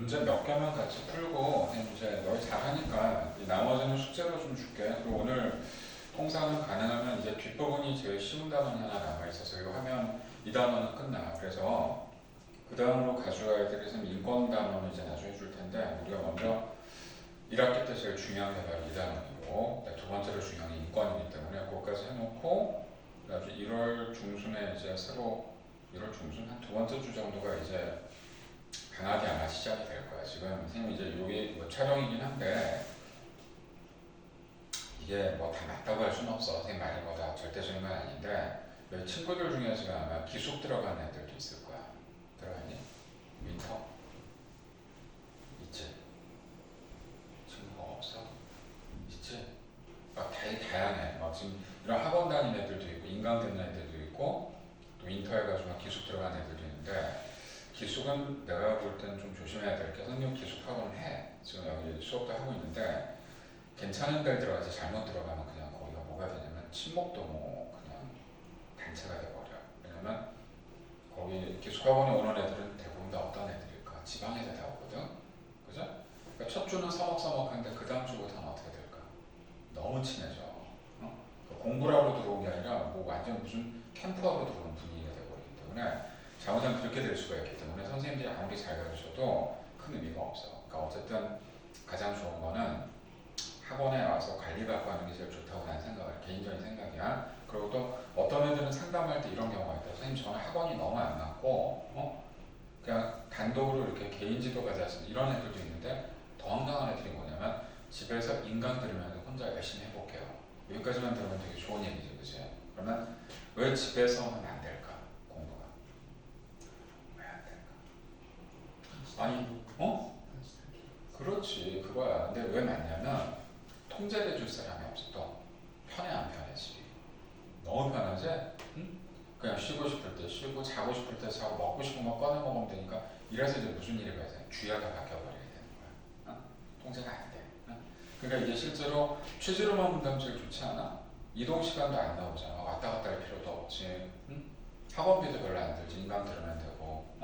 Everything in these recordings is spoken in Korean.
문제 몇 개만 같이 풀고 이제 너 잘하니까 이 나머지는 숙제로 좀 줄게. 그리고 오늘 통상은 가능하면 이제 뒷부분이 제일 쉬운 단원이 하나 남아 있어서 이거 하면 이 단원은 끝나. 그래서 그 다음으로 가져가야 될 것은 인권 단원을 이제 나중에 줄 텐데 우리가 먼저 1학기 때 제일 중요한 게 바로 이 단원이고 두 번째로 중요한 게 인권이기 때문에 그것까지 해놓고 나중에 1월 중순에 이제 새로 1월 중순 한 두 번째 주 정도가 이제 방학이 아마 시작이 될 거야. 지금 선생님 이제 여기 뭐 촬영이긴 한데 이게 뭐 다 맞다고 할 수는 없어. 선생님 말이 뭐 다 절대적인 건 아닌데 여기 친구들 중에 지금 아마 기숙 들어간 애들도 있을 거야. 들어가니? 윈터? 있지? 친구가 없어? 있지? 막 다양해. 막 지금 이런 학원 다니는 애들도 있고 인강 듣는 애들도 있고 또 윈터 해가지고 막 기숙 들어간 애들도 있는데 기숙은 내가 볼 때는 좀 조심해야 될 게 선생님 기숙 학원 해. 지금 여기 수업도 하고 있는데 괜찮은 데를 들어가서 잘못 들어가면 그냥 거기가 뭐가 되냐면 친목도 뭐 그냥 단체가 돼버려. 왜냐면 거기 기숙 학원에 오는 애들은 대부분 다 어떤 애들일까? 지방에서 다 오거든. 그죠? 그러니까 첫 주는 서먹서먹한데 그 다음 주부터는 어떻게 될까? 너무 친해져. 어? 그러니까 공부하러 들어온 게 아니라 뭐 완전 무슨 캠프하러 들어오는 분위기가 돼버리기 때문에 잘못하면 그렇게 될 수가 있기 때문에 선생님들이 아무리 잘 가르쳐도 큰 의미가 없어. 그러니까 어쨌든 가장 좋은 거는 학원에 와서 관리받고 하는 게 제일 좋다고 난 생각을 개인적인 생각이야. 그리고 또 어떤 애들은 상담할 때 이런 경우가 있다. 선생님 저는 학원이 너무 안 맞고 그냥 단독으로 이렇게 개인 지도 가자서 이런 애들도 있는데 더 황당한 애들이 뭐냐면 집에서 인강 들으면서 혼자 열심히 해볼게요. 여기까지만 들으면 되게 좋은 얘기죠, 그치? 그러면 왜 집에서는 안 될까? 공부가 왜 안 될까? 아니, 그렇지, 그거야. 근데 왜 맞냐면 통제돼 줄 사람이 없어. 또 편해 안 편해지? 너무 편하지? 응? 그냥 쉬고 싶을 때 쉬고 자고 싶을 때 자고 먹고 싶은 거 꺼내 먹으면 되니까 이래서 이제 무슨 일이 발생? 주야가 바뀌어버리게 되는 거야. 통제가 안 돼. 그러니까 이게 실제로 취지로만 본다면 제일 좋지 않아? 이동 시간도 안 나오잖아. 왔다 갔다 할 필요도 없지. 응? 학원비도 별로 안 들지. 인강 들으면 되고.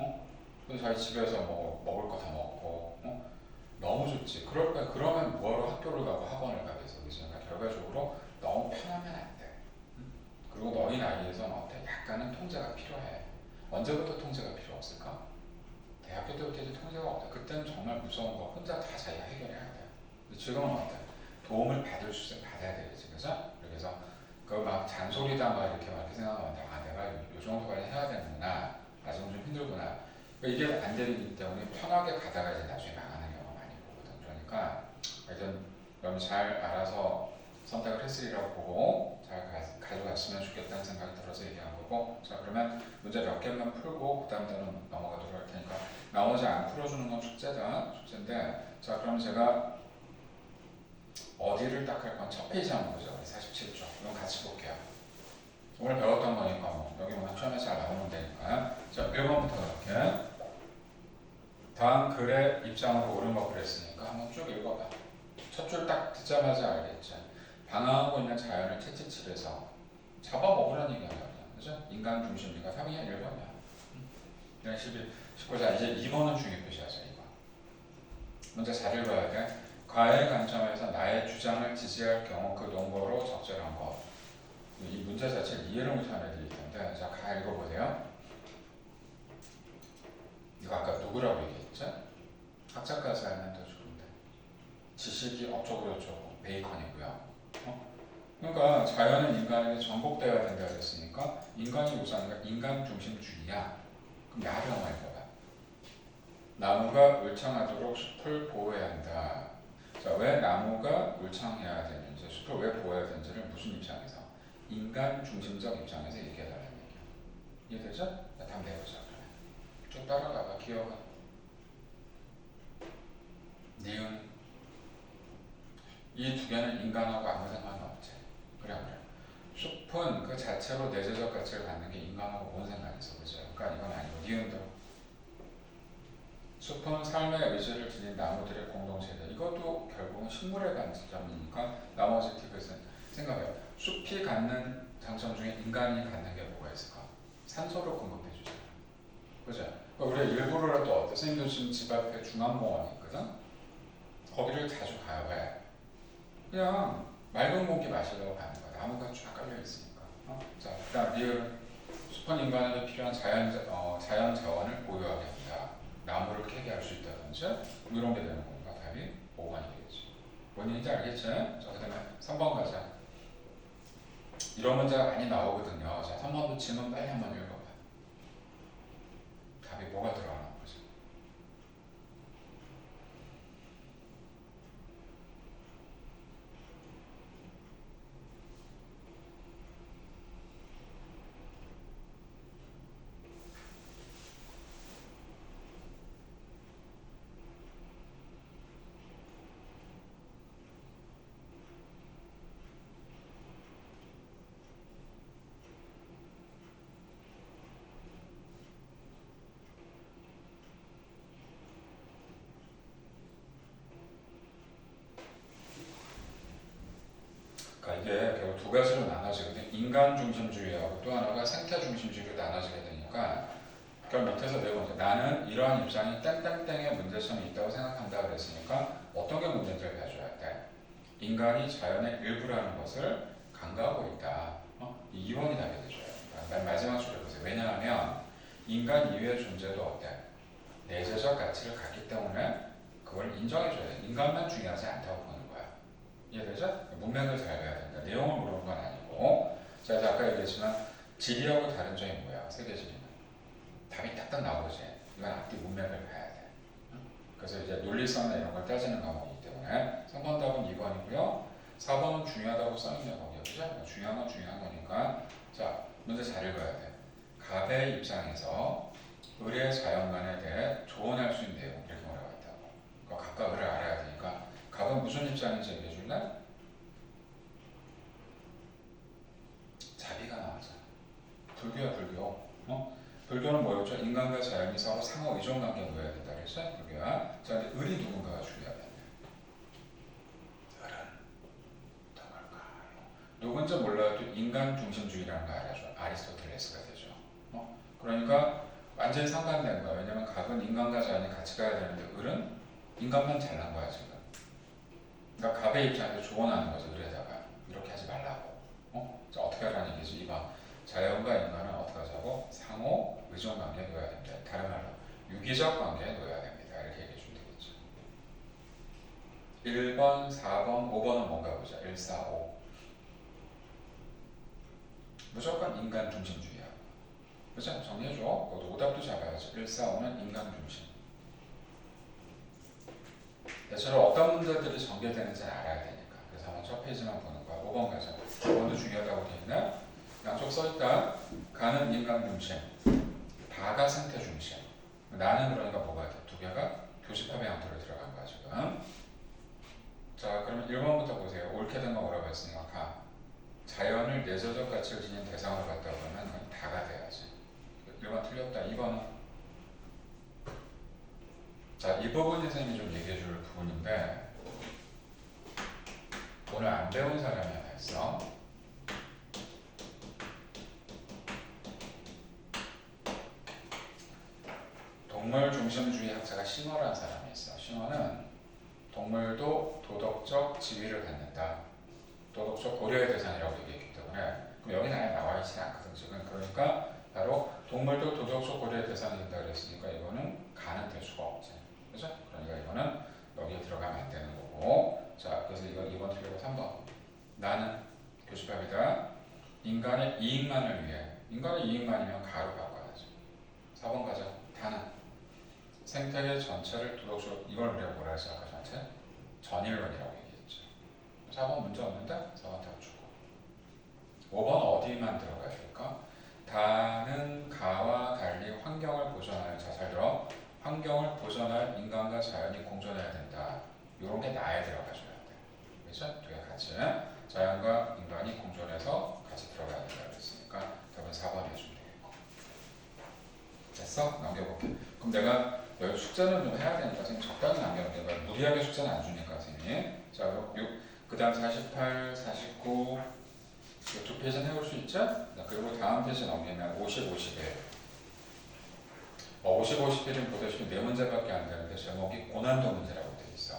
근데 자기 집에서 뭐 먹을 거 다 먹고. 너무 좋지. 그러면 뭐하러 학교를 가고 학원을 가겠어. 그래서 그러니까 결과적으로 너무 편하면 안 돼. 그리고 너희 나이에서는 어때? 약간은 통제가 필요해. 언제부터 통제가 필요 없을까? 대학교 때부터 이제 통제가 없다. 그때는 정말 무서운 거 혼자 다 자기가 해결해야 돼. 근데 지금은 어때? 도움을 받아야 되겠지, 그죠? 그래서 그거 막 잔소리다 막 이렇게 생각하면 아 내가 요 정도까지 해야 되는구나. 아직은 좀 힘들구나. 그러니까 이게 안 되기 때문에 편하게 가다가 이제 나중에 망하는 경우가 많이 보거든. 그러니까 하여튼 너무 잘 알아서 선택을 했으리라고 보고 잘 가져갔으면 좋겠다는 생각이 들어서 얘기한 거고. 자, 그러면 문제 몇 개만 풀고 그 다음 때는 넘어가도록 할 테니까 나머지 안 풀어주는 건 숙제인데. 자, 그럼 제가 어디를 딱 할 건 첫 페이지 한번 보죠. 47쪽. 이건 같이 볼게요. 오늘 배웠던 거니까 뭐 여기 뭐 처음에 잘 나오면 되니까. 자, 1번부터 이렇게 다음 글의 입장으로 옳은 거 그랬으니까 한번 쭉 읽어봐. 첫 줄 딱 듣자마자 알겠죠. 방황하고 있는 자연을 채찍질해서 잡아먹으라는 얘기 아니야. 그죠? 인간 중심주의가 3이야 1번이야. 19자 이제 2번은 중요 표시하죠. 2번. 먼저 잘 읽어야 돼. 과의 관점에서 나의 주장을 지지할 경우 그 논거로 적절한 것. 이 문제 자체를 이해를 못하는 애들이 있던데 자, 가 읽어보세요. 이거 아까 누구라고 얘기했죠? 학자까지 알면 더 좋은데 지식이 어쩌고 저쩌고 베이컨이고요. 그러니까 자연은 인간에게 전복되어야 된다 그랬으니까 인간이 우선인가 인간 중심주의야. 그럼 나를 한번 읽어봐. 나무가 울창하도록 숲을 보호해야 한다. 자, 왜 나무가 울창해야 되는지, 숲을 왜 보호해야 되는지를 무슨 입장에서? 인간 중심적 입장에서 얘기해달라는 얘기야. 이해되죠? 자, 다음 내보자. 쭉 따라가봐. 기어가. 니은. 이 두 개는 인간하고 아무 상관이 없지. 그래. 숲은 그 자체로 내재적 가치를 갖는 게 인간하고 뭔 상관이 있어. 그죠? 그러니까 이건 아니고 니은도. 숲은 삶의 의지를 지닌 나무들의 공동체다. 이것도 결국은 식물의 관점이니까 나머지 팁을 생각해요. 숲이 갖는 장점 중에 인간이 갖는 게 뭐가 있을까? 산소를 공급해 주잖아. 그죠? 그러니까 우리가 일부러라도 어때? 선생님도 지금 집 앞에 중앙공원이 있거든? 거기를 자주 가요. 왜? 그냥 맑은 공기 마시려고 가는 거야. 나무가 쫙 깔려 있으니까. 자, 그다음 리을 숲은 인간에게 필요한 자연 자원을 보유하게 한다. 나무를 캐게 할 수 있다든지 뭐 이런 게 되는 거니까 답이 5번이 되겠지. 뭔 얘기인지 알겠지? 자, 그다음에 3번 가자. 이런 문제가 많이 나오거든요. 자, 3번도 지문 빨리 한번 읽어봐. 답이 뭐가 들어가는 거죠? 그러니까 이게 결국 두 가지로 나눠지거든요. 인간 중심주의하고 또 하나가 생태 중심주의로 나눠지게 되니까 그럼 밑에서 네 번째 나는 이러한 입장이 땡땡땡의 문제점이 있다고 생각한다 그랬으니까 어떤 게 문제인지를 봐줘야 돼. 인간이 자연의 일부라는 것을 간과하고 있다. 이 2번이 답이 되줘요. 그러니까 마지막 줄을 보세요. 왜냐하면 인간 이외의 존재도 어때? 내재적 가치를 갖기 때문에 그걸 인정해줘야 돼. 인간만 중요하지 않다고 보는 거야. 이해되죠? 문맥을 잘 봐야 된다. 내용을 물어본 건 아니고. 자, 아까 얘기했지만 지리하고 다른 점이 뭐야? 세계지리는. 답이 딱딱 나오지. 이건 앞뒤 문맥을 봐야 돼. 그래서 이제 논리성이나 이런 걸 따지는 과목이기 때문에 3번 답은 2번이고요. 4번은 중요하다고 써있는 거고요. 그죠? 중요한 건 중요한 거니까. 자, 문제 잘 읽어야 돼. 갑의 입장에서 을의 자연관에 대해 조언할 수 있는 내용 이렇게 뭐라고 했다고. 그러니까 갑과 을을 알아야 되니까 갑은 무슨 입장인지 얘기해 줄래? 자비가 나오잖아. 불교야 불교. 불교는 뭐였죠? 인간과 자연이 서로 상호 의존 관계에 놓여야 된다 그랬죠? 불교야. 자, 근데 을이 누군가가 중요하겠네. 을은 누굴까요? 누군지 몰라도 인간 중심주의라는 거 알아줘. 아리스토텔레스가 되죠. 그러니까 완전히 상반된 거야. 왜냐면 갑은 인간과 자연이 같이 가야 되는데 을은 인간만 잘난 거야 지금. 그러니까 갑의 입장에서 조언하는 거죠. 을에다가 이렇게 하지 말라고. 자, 어떻게 하라는 얘기지? 2번 자연과 인간은 어떻게 하자고? 상호 의존 관계에 놓여야 됩니다. 다른 말로 유기적 관계에 놓여야 됩니다. 이렇게 얘기해 주면 되겠죠. 1번, 4번, 5번은 뭔가 보자. 1, 4, 5 무조건 인간 중심주의야. 그죠? 정리해줘. 그것도 오답도 잡아야지. 1, 4, 5는 인간 중심. 대체로 어떤 문제들이 전개되는지 알아야 되니까. 그래서 한번 첫 페이지만 보는 거야. 5번 가자. 5번도 중요하다고 되어 있네. 양쪽 써있다. 가는 인간 중심, 바가 생태 중심. 나는 그러니까 뭐가 돼? 두 개가 교집합의 형태로 들어간 거야 지금. 자, 그러면 1번부터 보세요. 옳게 된 거 뭐라고 했으니까 가. 자연을 내재적 가치를 지닌 대상으로 봤다고 하면 그건 다가 돼야지. 1번 틀렸다. 2번은 자, 이 부분이 선생님이 좀 얘기해 줄 부분인데 오늘 안 배운 사람이 하나 있어. 동물 중심주의 학자가 신어라는 사람이 있어. 신어는 동물도 도덕적 지위를 갖는다. 도덕적 고려의 대상이라고 얘기했기 때문에 그럼 여기는 아예 나와 있지 않거든 지금. 그러니까 바로 동물도 도덕적 고려의 대상이 된다 그랬으니까 이거는 가는 될 수가 없지. 그죠? 그러니까 이거는 여기에 들어가면 안 되는 거고. 자, 그래서 이거 2번 틀리고 3번. 나는 교집합이다. 인간의 이익만을 위해. 인간의 이익만이면 가로 바꿔야지. 4번 가자. 다는 생태계 전체를 도덕적 이걸 우리가 뭐라 했어 아까 전체? 전일론이라고 얘기했죠. 4번 문제 없는데 4번 다 주고. 5번 어디만 들어가야 될까? 다는 가와 달리 환경을 보존하여 잘 들어. 환경을 보존할 인간과 자연이 공존해야 된다. 이런 게 나에 들어가줘야 돼. 그렇죠? 두 개 같이 자연과 인간이 공존해서 같이 들어가야 된다 그랬으니까 답은 4번 해주면 되겠고. 됐어? 넘겨볼게. 그럼 내가 여기 숙제는 좀 해야 되니까 선생님 적당히 남겨놓을게. 요 무리하게 숙제는 안 주니까 선생님. 자, 그럼 그 다음 48, 49 두 페이지는 해올 수 있죠? 그리고 다음 페이지 넘기면 50, 51 50, 51은 보다시피 네 문제밖에 안 되는데 제목이 고난도 문제라고 돼 있어.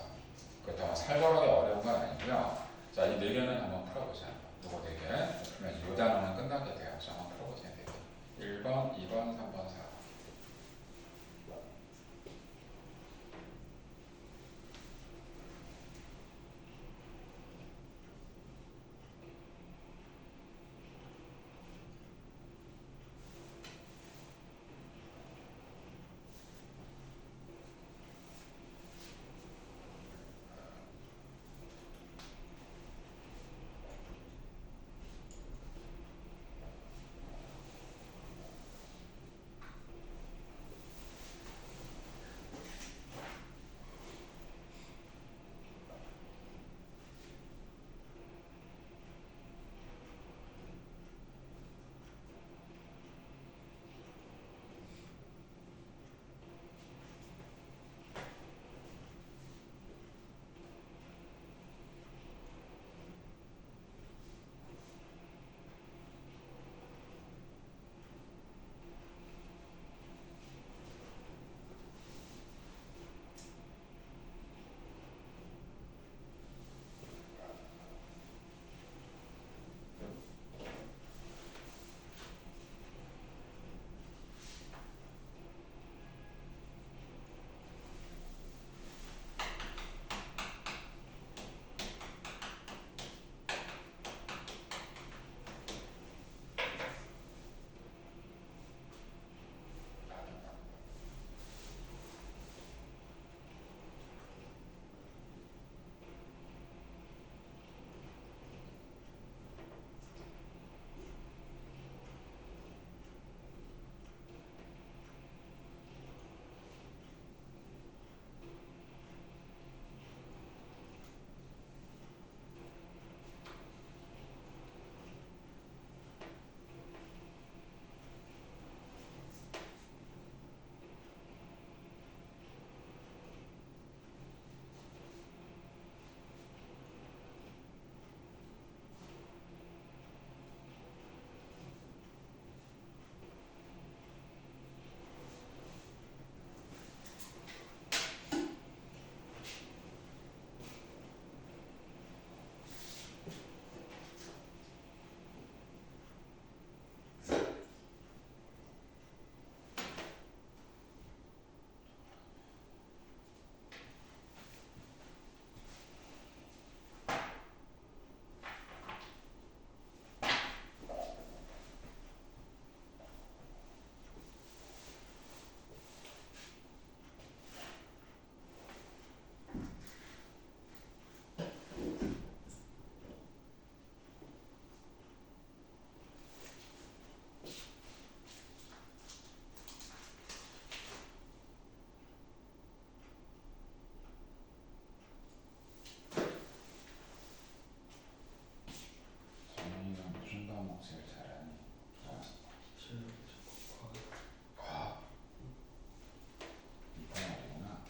그렇다고 살벌하게 어려운 건 아니고요. 자, 이 네 개는 한번 풀어보자. 요거 네 개. 그러면 이 단어는 끝나게 돼요. 자, 한번 풀어보세요. 네 개. 1번, 2번, 3번, 4번. 정민이는 무슨 과목 제일 잘하니? 과학? 이건 아니구나.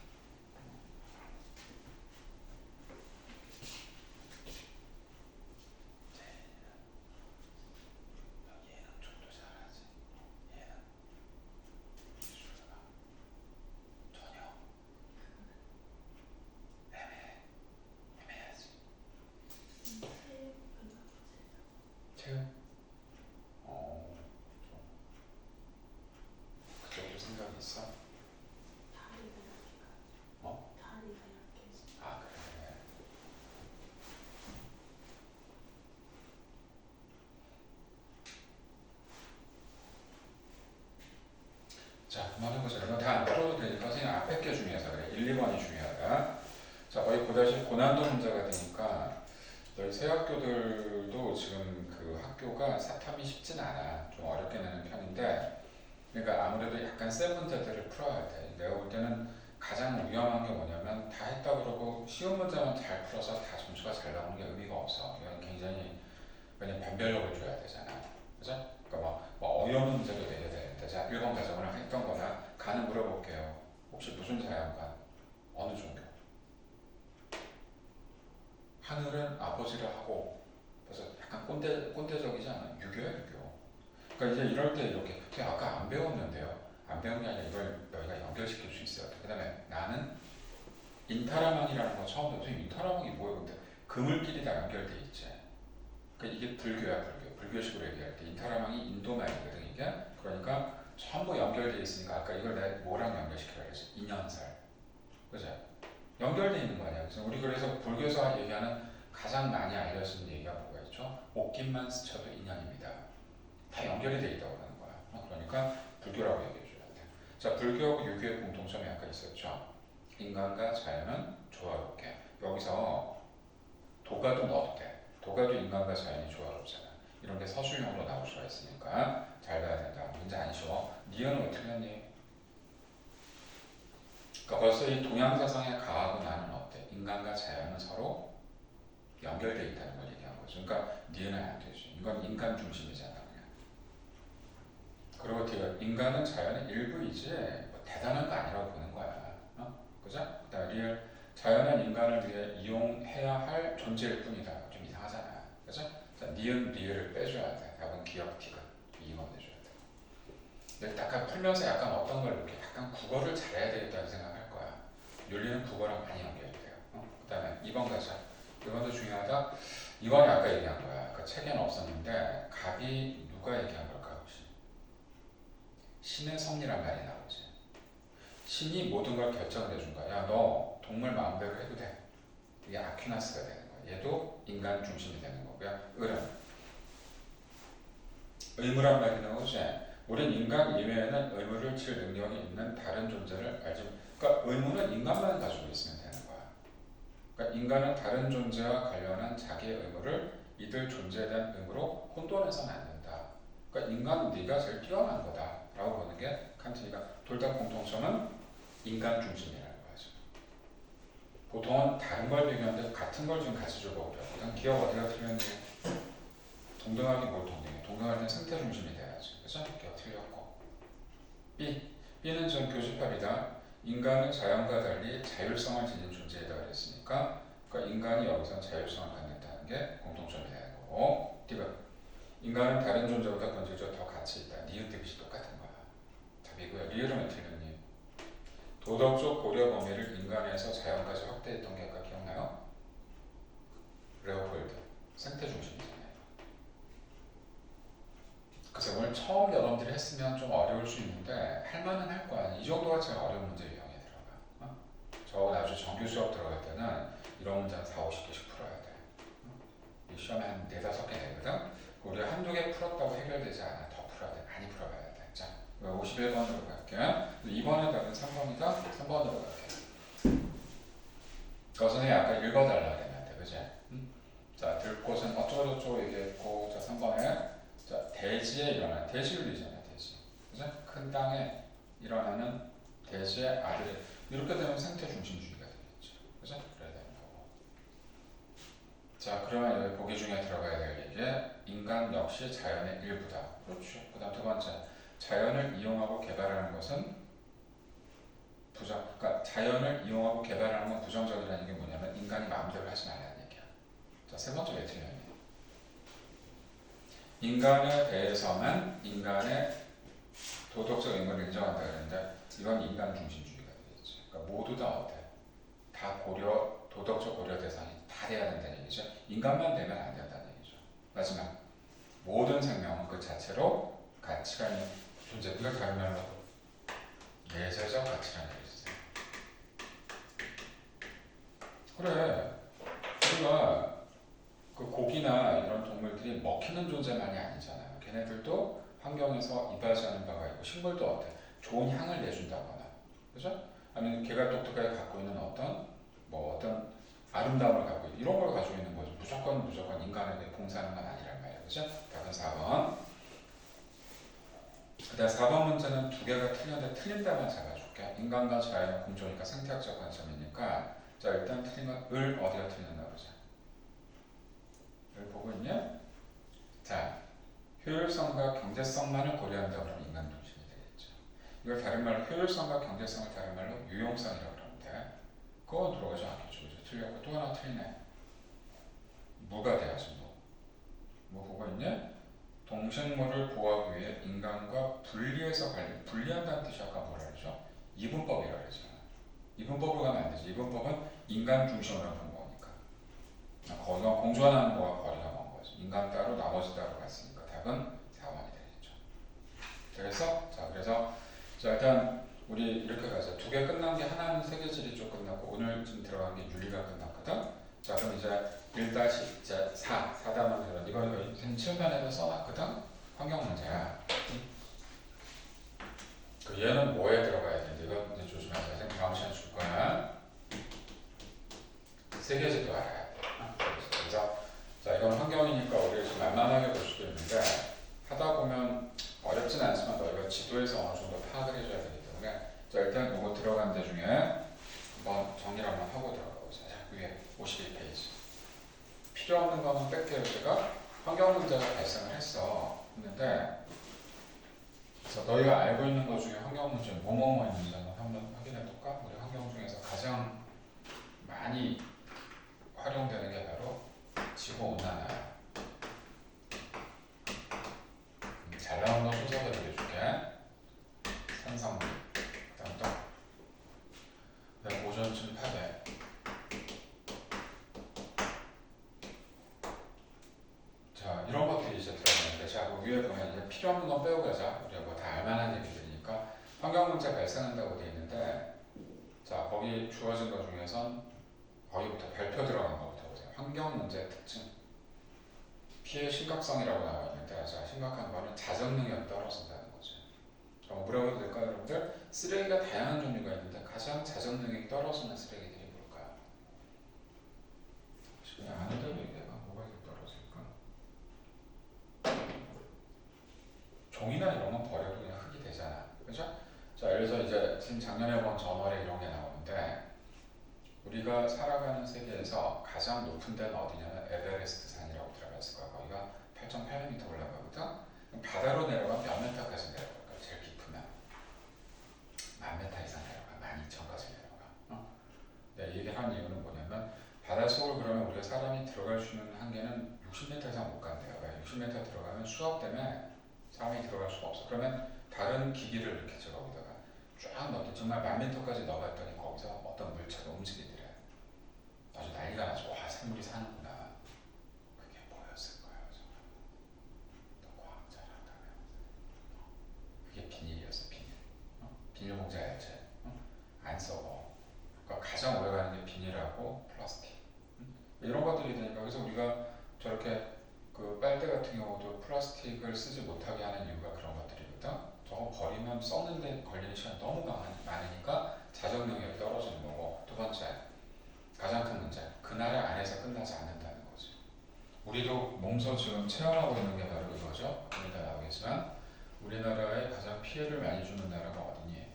얘는 좀 더 잘하지. 얘는 기술가 전혀 애매하지. 체육? 좀 그쪽도 생각이 있어? 어? 아, 그래. 자, 그만해보자. 이거 다 안 풀어도 되니까 선생님 앞에 게 중요해서 그래. 1, 2번이 중요하다. 자, 거의 보다시피 고난도 문제가 되니까 너희 새 학교들도 지금 그 학교가 사탐이 쉽진 않아. 좀 어렵게 내는 편인데, 그러니까 아무래도 약간 센 문제들을 풀어야 돼. 내가 볼 때는 가장 위험한 게 뭐냐면 다 했다 그러고 쉬운 문제만 잘 풀어서 다 점수가 잘 나오는 게 의미가 없어. 이건 굉장히 왜냐면 변별력을 줘야 되잖아. 그죠? 그러니까 뭐 어려운 문제도 내야 되는데 자 1번 가정을 했던 거나 간을 물어볼게요. 혹시 무슨 사양관? 어느 종교? 하늘은 아버지를 하고 그래서 약간 꼰대적이지 않아? 유교야 유교. 그러니까 이제 이럴 때 이렇게 아까 안 배웠는데요. 안 배운 게 아니라 이걸 너희가 연결시킬 수 있어야 돼. 그 다음에 나는 인타라망이라는 거 처음 들었어. 인타라망이 뭐예요? 근데 그물끼리 다 연결돼 있지. 그러니까 이게 불교야, 불교. 불교식으로 얘기할 때 인타라망이 인도말이거든 이게. 그러니까 전부 연결돼 있으니까 아까 이걸 내가 뭐랑 연결시키라 그랬지? 인연살. 그죠? 연결돼 있는 거 아니야. 그래서 불교에서 얘기하는 가장 많이 알려진 얘기가 뭐가 있죠? 옷깃만 스쳐도 인연입니다. 다 연결이 돼 있다고 하는 거야. 그러니까 불교라고 얘기해 줘야 돼. 자, 불교하고 유교의 공통점이 아까 있었죠. 인간과 자연은 조화롭게. 여기서 도가도 넣어도 돼. 도가도 인간과 자연이 조화롭잖아. 이런 게 서술형으로 나올 수가 있으니까 잘 봐야 된다. 문제 안 쉬워. 니은은 왜 틀렸니? 그러니까 벌써 이 동양사상에 가하고 나는 어때? 인간과 자연은 서로 연결되어 있다는 걸 얘기한 거죠. 그러니까 니은은 안 되지. 이건 인간 중심이잖아. 그냥. 그리고 뒤에 인간은 자연의 일부이지 뭐 대단한 거 아니라고 보는 거야. 그죠? 그다음 리을 자연은 인간을 위해 이용해야 할 존재일 뿐이다. 좀 이상하잖아. 그죠? 자, 니은 리을을 빼줘야 돼. 답은 기억 티가 이만 해줘야 돼. 근데 약간 풀면서 약간 어떤 걸 이렇게 약간 국어를 잘해야 되겠다는 생각할 거야. 윤리는 국어랑 많이 연결이 돼요. 그 다음에 2번 가자. 이번도 중요하다. 이번에 아까 얘기한 거야. 그 책에는 없었는데 갑이 누가 얘기한 걸까 혹시? 신의 섭리란 말이 나오지. 신이 모든 걸 결정을 해준 거야. 야, 너 동물 마음대로 해도 돼. 이게 아퀴나스가 되는 거야. 얘도 인간 중심이 되는 거고요. 을은 의무란 말이 나오지. 우린 인간 이외에는 의무를 칠 능력이 있는 다른 존재를 알지. 그러니까 의무는 인간만 가지고 있으면 되는 거야. 그러니까 인간은 다른 존재와 관련한 자기의 의무를 이들 존재에 대한 의무로 혼돈해서는 안 된다. 그러니까 인간은 네가 제일 뛰어난 거다라고 보는 게 칸트니까 둘 다 공통점은 인간 중심이라는 거죠. 보통은 다른 걸 비교하는데 같은 걸 좀 같이 주고 그래요. 기억 어디가 틀렸니? 동등하게 뭘 동등해? 동등할 땐 생태 중심이 돼야지. 그래서 기억 틀렸고. B는 전 교집합이다. 인간은 자연과 달리 자율성을 지닌 존재이다 그랬으니까 그러니까 인간이 여기서 자율성을 갖는다는 게 공통점이 되는 거고. D가 인간은 다른 존재보다 본질적으로 더 가치 있다. 니은 뜻이 똑같은 거야. 답이고요. 리을은 틀렸니? 도덕적 고려 범위를 인간에서 자연까지 확대했던 게 아까 기억나요? 레오폴드 생태 중심이잖아요. 그래서 오늘 처음 여러분들이 했으면 좀 어려울 수 있는데 할만은 할 거야. 이 정도가 제일 어려운 문제 유형에 들어가. 저 나중에 정규 수업 들어갈 때는 이런 문제 한 4, 50개씩 풀어야 돼. 이 시험에 한 4, 5개 되거든. 우리가 한두 개 풀었다고 해결되지 않아. 더 풀어야 돼. 많이 풀어봐야 돼. 자, 51번으로 갈게요. 2번에 답은 3번이다. 3번으로 갈게요. 거선에 아까 읽어달라 그랬는데, 그지? 자, 들 곳은 어쩌고저쩌고 얘기했고, 자, 3번에 자, 대지에 일어나는 대지윤리잖아요. 대지. 그죠? 큰 땅에 일어나는 대지의 아들이 이렇게 되면 생태 중심주의가 되겠죠. 그죠? 그래야 되는 거고. 자, 그러면 여기 보기 중에 들어가야 될 얘기 인간 역시 자연의 일부다. 그렇죠. 그다음 두 번째 자연을 이용하고 개발하는 것은 그러니까 자연을 이용하고 개발하는 건 부정적이라는 게 뭐냐면 인간이 마음대로 하지 말라는 얘기야. 자, 세 번째 왜 틀렸니? 인간에 대해서만 인간의 도덕적 의무를 인정한다 그랬는데 이건 인간 중심주의가 되겠지. 그러니까 모두 다 어때? 다 고려, 도덕적 고려 대상이 다 돼야 된다는 얘기죠. 인간만 되면 안 된다는 얘기죠. 마지막, 모든 생명은 그 자체로 가치가 있는 존재. 이걸 다른 말로 내재적 가치라는 얘기죠. 그래, 우리가 그 고기나 이런 동물들이 먹히는 존재만이 아니잖아요. 걔네들도 환경에서 이바지하는 바가 있고 식물도 어때? 좋은 향을 내준다거나, 그죠? 아니면 걔가 독특하게 갖고 있는 어떤 아름다움을 갖고 있는 이런 걸 가지고 있는 거죠. 무조건 인간에게 봉사하는 건 아니란 말이에요, 그죠? 답은 4번. 그다음 4번 문제는 두 개가 틀렸는데 틀린다만 잡아줄게. 인간과 자연은 공존이니까 생태학적 관점이니까 자 일단 틀린 건 을 어디가 틀렸나 보자. 보고 있냐? 자, 효율성과 경제성만을 고려한다 그러면 인간 중심이 되겠죠. 이걸 다른 말로 효율성과 경제성을 다른 말로 유용성이라고 그러는데 그건 들어가지 않겠죠. 그죠? 틀렸고 또 하나 틀리네. 무가 돼야지 뭐 보고 있냐? 동물 동식물을 보호하기 위해 인간과 분리해서 분리한다는 뜻이 아까 뭐라 그랬죠? 이분법이라 그랬잖아. 이분법으로 가면 안 되지. 이분법은 인간 중심으로 본 거니까. 거기가 공존하는 거와 거리가 먼 거지. 인간 따로 나머지 따로 갔으니까 답은 4번이 되겠죠. 그래서 자 일단 우리 이렇게 가자. 두 개 끝난 게 하나는 세계지리 쪽 끝났고 오늘 지금 들어간 게 윤리가 끝났거든. 자 그럼 이제 1-4 4단원 들어. 이거 지금 칠판에도 써놨거든. 환경 문제야. 그 얘는 뭐에 들어가야 되는데 이거 이제 조심하세요. 선생님 다음 시간에 줄 거야. 세계지도 알아야 돼. 그래서 자 이건 환경이니까 우리 좀 만만하게 볼 수도 있는데 하다 보면 어렵진 않지만 너희가 지도에서 어느 정도 파악을 해줘야 되기 때문에 자 일단 이거 들어간 데 중에 한번 정리를 한번 하고 들어가 보자. 위에 52페이지. 필요 없는 거는 뺄게요. 제가 환경 문제가 발생을 했는데 그래서 너희가 알고 있는 것 중에 환경 문제 뭐뭐뭐 있는지 한번 확인해 볼까? 우리 환경 중에서 가장 많이 활용되는 게 바로 지구온난화야. 잘 나온 거 순서대로 해줄게. 산성물, 그다음 또 오존층 파괴. 자 이런 것들이 이제 들어가는데 자 그 위에 보면 이제 필요 없는 건 빼고 가자. 우리가 뭐 다 알만한 얘기들이니까 환경 문제 발생한다고 돼 있는데 자 거기 주어진 것 중에선 거기부터 발표 들어간 것부터 보세요. 환경 문제 특징. 피해 심각성이라고 나와 있는데 자 심각한 거는 자정 능력이 떨어진다는 거죠. 뭐라고 해도 될까요, 여러분들? 쓰레기가 다양한 종류가 있는데 가장 자정 능력이 떨어지는 쓰레기들이 뭘까요? 그냥 아는 대로 얘기해봐. 뭐가 이렇게 떨어질까? 종이나 이런 건 버려도 그냥 흙이 되잖아. 그죠? 자, 예를 들어서 이제 지금 작년에 본 저널에 이런 게 나오는데 우리가 살아가는 세계에서 가장 높은 데는 어디냐면 에베레스트 산이라고 들어봤을 거야. 거기가 8.8m 올라가거든. 바다로 내려가면 몇 메타까지 내려갈까? 제일 깊으면 10,000m 이상 내려가. 12,000까지 내려가. 이 얘기를 한 이유는 뭐냐면 바닷속을 그러면 우리가 사람이 들어갈 수 있는 한계는 60m 이상 못 간대요. 왜? 60m 들어가면 수압 때문에 사람이 들어갈 수가 없어. 그러면 다른 기기를 이렇게 제가 거기다가 쫙 넣었더니 정말 10,000m까지 넣어봤더니 거기서 어떤 물체가 움직이더래. 아주 난리가 나죠. 와, 생물이 사는구나. 그게 뭐였을 거예요, 정말. 더 과학 잘한다면. 그게 비닐이었어, 비닐. 비닐 봉지 알지? 안 썩어. 그러니까 가장 오래가는 게 비닐하고 플라스틱. 이런 것들이 되니까 그래서 우리가 저렇게 그 빨대 같은 경우도 플라스틱을 쓰지 못하게 하는 이유가 그런 것들이거든. 저거 버리면 썩는데 걸리는 시간이 너무 많으니까 자정 능력이 떨어지는 거고. 두 번째, 가장 큰 문제, 그 나라 안에서 끝나지 않는다는 거지. 우리도 몸소 지금 체험하고 있는 게 바로 이거죠. 여기다 나오겠지만 우리나라에 가장 피해를 많이 주는 나라가 어디니?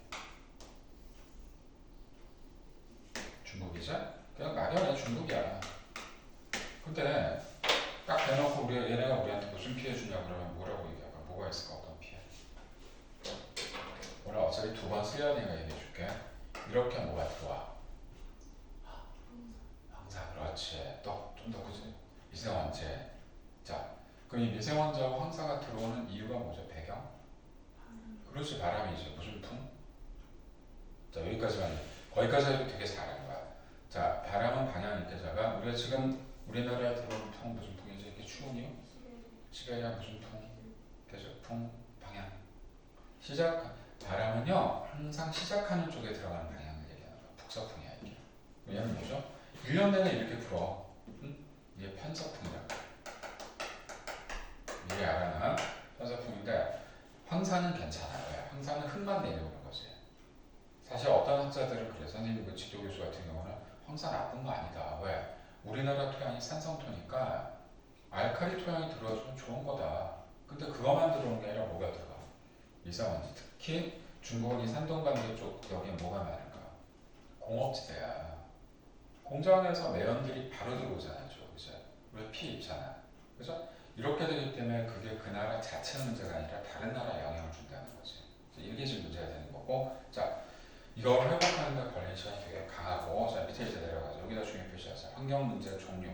중국이죠? 그냥 막연해 중국이야. 근데 딱 대놓고 얘네가 우리한테 무슨 피해 주냐 그러면 뭐라고 얘기할까? 뭐가 있을까? 어떤 피해? 오늘 어차피 2번 쓰려니까 얘기해 줄게. 이렇게 뭐가 들어와? 황사. 그렇지. 또 좀 더 그지? 미세먼지. 자, 그럼 이 미세먼지하고 황사가 들어오는 이유가 뭐죠? 배경? 그렇지. 바람이지. 무슨 풍? 자, 여기까지만 해. 거기까지 해도 되게 잘한 거야. 자, 바람은 방향 일대자가 우리가 지금 우리나라에 들어오는 풍 무슨 풍이지? 이렇게 추운이요? 시베리아 무슨 풍? 대저풍 방향. 바람은요 항상 시작하는 쪽에 들어가는 방향을 얘기하는 거야. 북서풍이야 이게. 얘는 뭐죠? 1년 내내 이렇게 불어. 이게 편서풍이야. 미리 알아놔. 편서풍인데 황사는 괜찮아. 왜? 황사는 흙만 내려오는 거지. 사실 어떤 학자들은 그래. 선생님 그 지도 교수 같은 경우는 황사 나쁜 거 아니다. 왜? 우리나라 토양이 산성토니까 알칼리 토양이 들어와주면 좋은 거다. 근데 그것만 들어오는 게 아니라 뭐가 들어가? 미세먼지. 특히 중국은 이 산동반도 쪽 여기에 뭐가 많은가? 공업지대야. 공장에서 매연들이 바로 들어오잖아요. 그죠? 우리 피 입잖아. 그죠? 이렇게 되기 때문에 그게 그 나라 자체 문제가 아니라 다른 나라에 영향을 준다는 거지. 이게 지금 문제가 되는 거고. 자, 이걸 회복하는 데 걸리는 시간이 되게 강하고. 자, 밑에 이제 내려가죠. 여기다 중요 표시하자. 환경 문제 종류.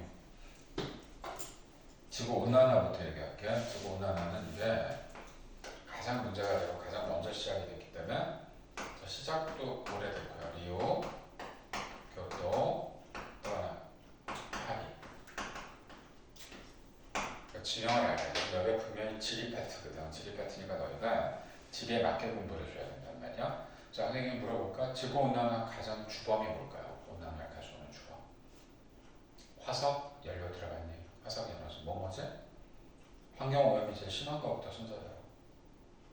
지구온난화부터 얘기할게. 지구온난화는 이게 가장 문제가 되고 가장 먼저 시작이 됐기 때문에 자, 시작도 오래됐고요. 리우, 교토, 또 하나 파리. 그러니까 지형을 알아야 돼. 여기 분명히 지리 파트거든. 지리 파트니까 너희가 지리에 맞게 공부를 해줘야 된단 말이야. 자, 선생님 물어볼까? 지구온난화 가장 주범이 뭘까요? 온난화를 가져오는 주범. 화석 연료 들어갔니? 화석 연료는 뭐지? 환경오염이 제일 심한 것부터 순서대로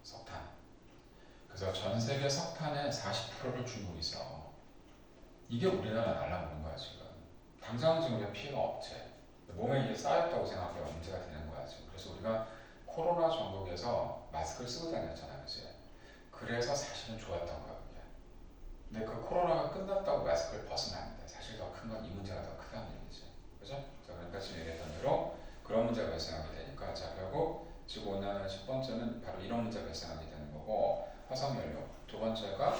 석탄. 그래서 전 세계 석탄의 40%를 중국이 써. 이게 우리나라 날라오는 거야 지금. 당장은 지금 우리가 피해가 없지. 몸에 이게 쌓였다고 생각하면 문제가 되는 거야 지금. 그래서 우리가 코로나 전국에서 마스크를 쓰고 다녔잖아, 그지? 그래서 사실은 좋았던 거야 그게. 근데 그 코로나가 끝났다고 마스크를 벗으면 안 돼. 사실 더 큰 건 이 문제가 더 크다는 얘기지, 그죠? 자, 그러니까 지금 얘기했던 대로 그런 문제가 발생하게 되니까 자 결국 지구 온난화의 첫 번째는 바로 이런 문제가 발생하게 되는 거고. 화석연료. 두 번째가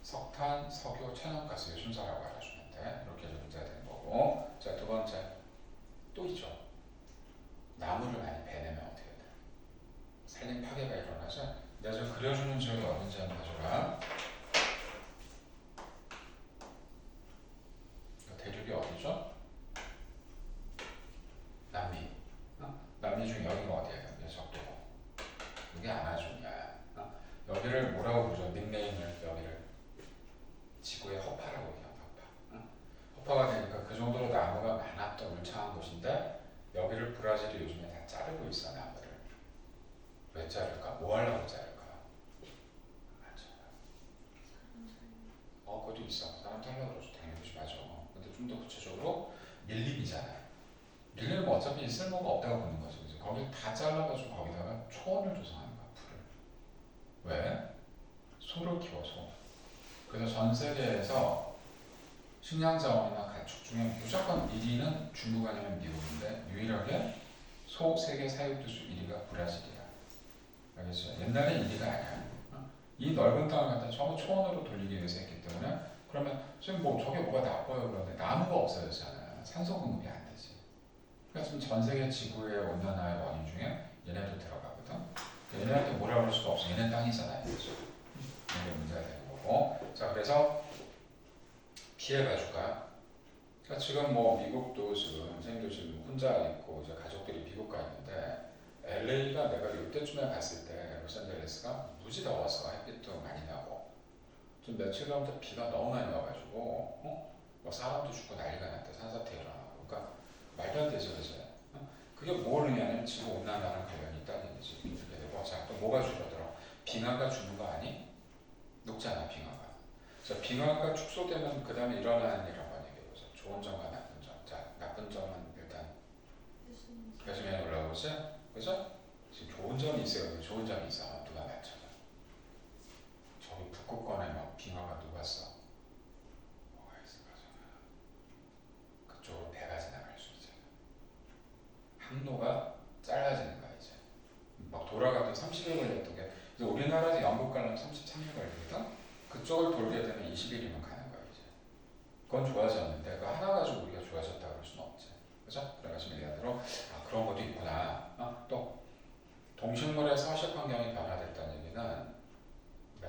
석탄, 석유, 천연가스의 순서라고 알아주면 돼. 이렇게 해서 문제가 되는 거고. 자, 두 번째 또 있죠. 나무를 많이 베내면 어떻게 돼? 산림 파괴가 일어나죠. 내가 좀 그려주는 지역이 어딘지 한번 봐줘라. 대륙이 어디죠? 남미. 남미 중에 여기가 어디야? 여기 적도고. 이게 아마존이야. 여기를 뭐라고 부르죠? 닉네임을 여기를 지구의 허파라고 얘기해요. 허파가 되니까 그 정도로 나무가 많았던 울창한 곳인데 여기를 브라질이 요즘에 다 자르고 있어. 나무를. 왜 자를까? 뭐 하려고 자를까? 그것도 있어. 사람 살려고 그러죠. 당연히 맞아. 근데 좀 더 구체적으로 밀림이잖아. 밀림은 어차피 쓸모가 없다고 보는 거죠. 그죠? 거길 다 잘라가지고 거기다가 초원을 조성하는 거야. 풀을. 왜? 소를 키워, 소. 그래서 전 세계에서 식량 자원이나 가축 중에 무조건 1위는 중국 아니면 미국인데 유일하게 소 세계 사육도수 1위가 브라질이야. 알겠죠? 옛날에 1위가 아니야. 이 넓은 땅을 갖다 전부 초원으로 돌리기 위해서 했기 때문에 그러면 지금 뭐 저게 뭐가 나빠요 그런데 나무가 없어졌잖아. 산소 공급이 안 되지. 그래서 지금 전 세계 지구의 온난화의 원인 중에 얘네도 들어가거든. 얘네한테 뭐라 그럴 수가 없어. 얘네 땅이잖아. 그렇죠? 이게 문제가 되는 거고. 자, 그래서 피해가 줄까요? 그러니까 지금 뭐 미국도 지금 선생님도 지금 혼자 있고 이제 가족들이 미국 가 있는데 LA가 내가 이때쯤에 갔을 때 로스앤젤레스가 무지 더워서 햇빛도 많이 나고 좀 며칠 전부터 비가 너무 많이 와가지고 뭐 사람도 죽고 난리가 났대. 산사태 일어나고. 그러니까 말도 안 되죠, 그죠? 그게 뭘 의미하냐면 지구 온난화랑 관련이 있다는 얘기지. 이렇게 되고 자 또 뭐가 줄어들어? 빙하가 주는 거 아니? 녹잖아 빙하가. 자 빙하가 축소되면 그 다음에 일어나는 일은 한번 얘기해보자. 좋은 점과 나쁜 점. 자 나쁜 점은 일단 배수면이 올라오지, 그죠? 지금 좋은 점이 있어요. 좋은 점이 있어. 누가 맞춰봐. 저기 북극권에 막 빙하가 녹았어. 뭐가 있을까 저는. 그쪽으로 배가 지나갈 수 있잖아. 항로가 짧아지는 거야 이제. 막 돌아가도 30일 걸렸던 게 이제 우리나라에서 영국 가려면 33일 걸리거든. 그쪽을 돌게 되면 20일이면 가는 거야 이제. 그건 좋아졌는데 그 하나 가지고 우리가 좋아졌다 그럴 수는 없지. 그죠? 그래가지고 얘기하대로 그런 것도 있구나. 또 동식물의 서식 환경이 변화됐다는 얘기는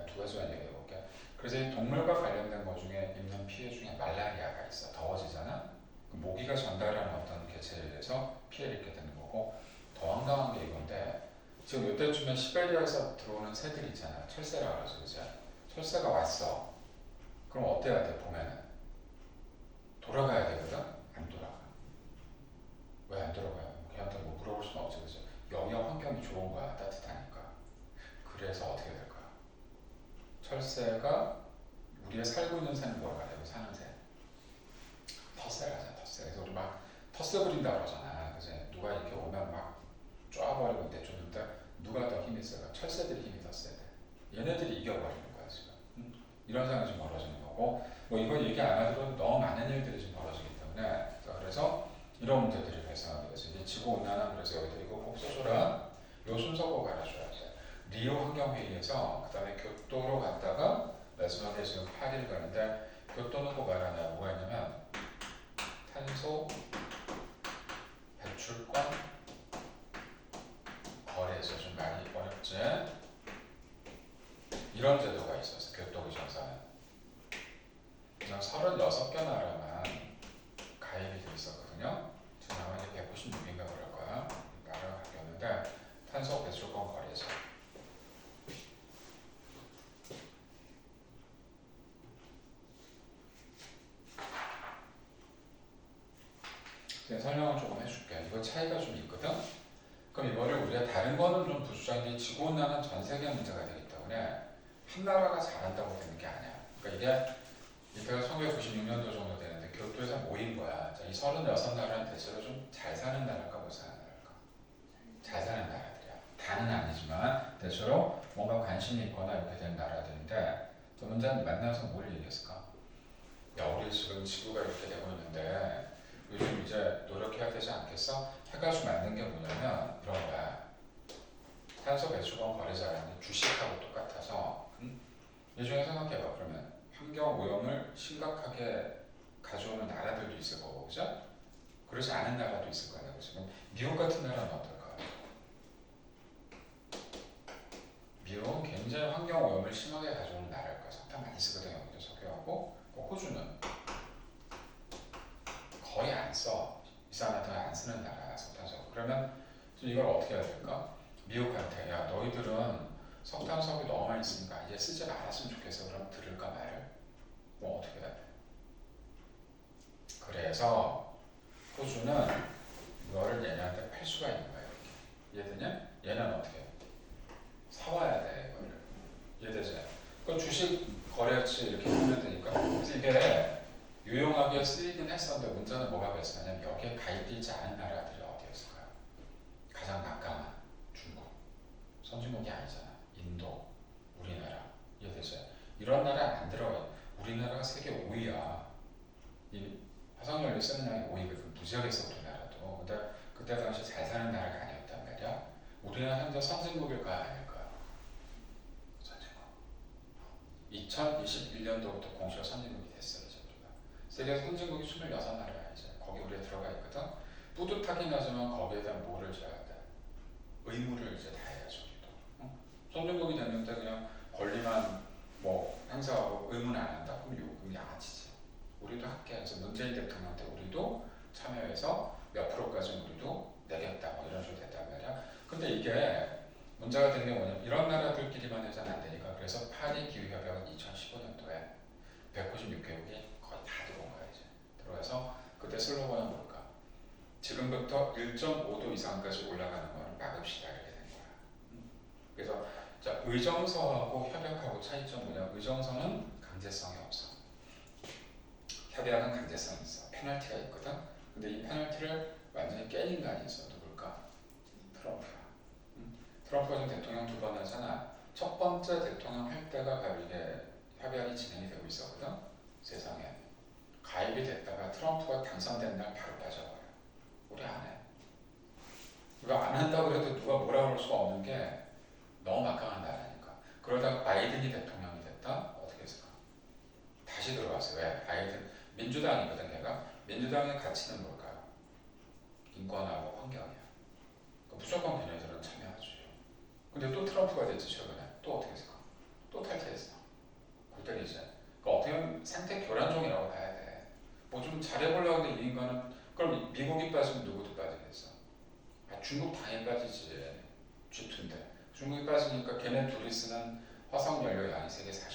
두 가지만 얘기해 볼게. 그래서 이 동물과 관련된 것 중에 입는 피해 중에 말라리아가 있어. 더워지잖아. 그 모기가 전달하는 어떤 개체에 의해서 피해를 입게 되는 거고. 더 황당한 게 이건데 지금 이때쯤에 시베리아에서 들어오는 새들 있잖아. 철새라 그러죠, 그죠? 철새가 왔어. 그럼 어때야 돼? 보면은 돌아가야 되거든. 안 돌아가. 왜 안 돌아가요? 걔한테 뭐 물어볼 수는 없지, 그죠? 영역 환경이 좋은 거야, 따뜻하니까. 그래서 어떻게 될까? 철새가 우리가 살고 있는 새는 뭐라고 해야 돼? 사는 새. 텃새라잖아, 텃새. 그래서 우리 막 텃새 부린다 그러잖아. 그죠? 누가 이렇게 오면 막 쫙버리고 내쫓는데 누가 더 힘이 세가? 철새들이 힘이 더 세대. 얘네들이 이겨버리는 거야 지금. 이런 상황이 지금 벌어지는 거고. 뭐 이거 얘기 안 하더라도 너무 많은 일들이 지금 벌어지기 때문에. 자, 그래서 이런 문제들이 발생하게 돼서 이제 지구 온난화. 그래서 여기다 이거 꼭 써줘라. 요 순서 꼭 알아줘야 돼. 리오 환경회의에서 그 다음에 교토로 갔다가 마지막에 지금 파리를 가는데 교토는 꼭 알아놔. 뭐가 있냐면 탄소 배출권 이런 제도가 있었어. 교토의정사는. 그냥 36개 나라만 가입이 돼 있었거든요. 지금 아마 이제 196인가 그럴 거야. 나라가 바뀌었는데 탄소 배출권 거래제. 설명을 조금 해줄게. 이거 차이가 좀 있거든. 그럼 이거를 우리가 다른 거는 좀 부수적인 지구온난화는 전 세계 문제가 되기 때문에 한 나라가 잘한다고 되는 게 아니야. 그러니까 이때가 1996년도 정도 되는데 교토에서 모인 거야. 자, 이 36나라는 대체로 좀 잘 사는 나라일까 못 사는 나라일까? 잘 사는 나라들이야. 다는 아니지만 대체로 뭔가 관심이 있거나 이렇게 된 나라들인데 저 문제는 만나서 뭘 얘기했을까? 야, 우리 지금 지구가 이렇게 되고 있는데 요즘 이제 노력해야 되지 않겠어? 해가지고 만든 게 뭐냐면 이런 거야. 탄소 배출권 거래자라는 주식하고 똑같아서 나중에 생각해봐. 그러면 환경 오염을 심각하게 가져오는 나라들도 있을 거고, 그죠? 그렇지 않은 나라도 있을 거야. 그래서 미국 같은 나라는 어떨까? 미국은 굉장히 환경 오염을 심하게 가져오는 나라일 거야. 석탄 많이 쓰거든. 여기도 석유하고. 호주는 거의 안 써. 이산화탄 안 쓰는 나라야. 석탄, 석유. 그러면 이걸 어떻게 해야 될까? 미국한테 야, 너희들은 석탄, 석유 너무 많이 쓰니까 이제 쓰지 말았으면 좋겠어. 그럼 들을까 말을? 뭐 어떻게 해야 돼? 그래서 호주는 이거를 얘네한테 팔 수가 있는 거야. 이렇게. 이해되냐? 얘는 어떻게 해? 사와야 돼. 이거를. 이해되지? 그 주식 거래처 이렇게 하면 되니까. 그래서 이게 유용하게 쓰이긴 했었는데 문제는 뭐가 됐었냐면 여기에 가입되어 있지 않은 나라들이 어디였을까요? 가장 난감한 중국. 선진국이 아니잖아. 인도, 우리나라. 이해되죠? 이런 나라 안 들어가. 우리나라가 세계 5위야. 이 화석연료 쓰는 양이 5위거든. 무지하겠어 우리나라도. 근데 그때 당시 잘 사는 나라가 아니었단 말이야. 우리나라 현재 선진국일까요? 아닐까요? 선진국. 2021년도부터 공식 선진국이 됐어요. 이제 우리가. 세계 선진국이 26나라야 이제. 거기 우리가 들어가 있거든. 뿌듯하긴 하지만 거기에 대한 뭐를 줘야 돼? 의무를 이제 다 해야죠. 선진국이 됐는데 그냥 권리만 뭐 행사하고 의무는 안 한다? 그럼 요금 양아치지. 우리도 할게. 그래서 문재인 대통령 때 우리도 참여해서 몇 프로까지 우리도 내겠다 뭐 이런 식으로 됐단 말이야. 근데 이게 문제가 된 게 뭐냐면 이런 나라들끼리만 해서는 안 되니까 그래서 파리 기후협약은 2015년도에 196개국이 거의 다 들어온 거야 이제. 들어와서 그때 슬로건은 뭘까? 지금부터 1.5도 이상까지 올라가는 거는 막읍시다 이렇게 된 거야. 그래서 자, 의정서하고 협약하고 차이점 뭐냐? 의정서는 강제성이 없어. 협약은 강제성이 있어. 페널티가 있거든. 근데 이 페널티를 완전히 깬 인간이 있어. 누굴까? 트럼프야. 트럼프가 지금 대통령 2번 하잖아. 첫 번째 대통령 할 때가 바로 이게 협약이 진행이 되고 있었거든. 세상에. 가입이 됐다가 트럼프가 당선된 날 바로 빠져버려. 우리 안 해. 이거 안 한다고 해도 누가 뭐라 그럴 수가 없는 게 너무 막강한 나라니까. 그러다가 바이든이 대통령이 됐다? 어떻게 했을까? 다시 들어왔어요. 왜? 바이든 민주당이거든 걔가. 민주당의 가치는 뭘까요? 인권하고 환경이야. 그러니까 무조건 걔네들은 참여하죠. 근데 또 트럼프가 됐지 최근에. 또 어떻게 했을까? 또 탈퇴했어. 골 때리지. 그러니까 어떻게 보면 생태 교란종이라고 봐야 돼. 뭐 좀 잘해보려고 하는데 이 인간은 그럼 미국이 빠지면 누구도 빠지겠어? 아, 중국 당연히 빠지지. G2인데. 중국이 빠지니까 걔네 둘이 쓰는 화석연료 양이 세계 40%야.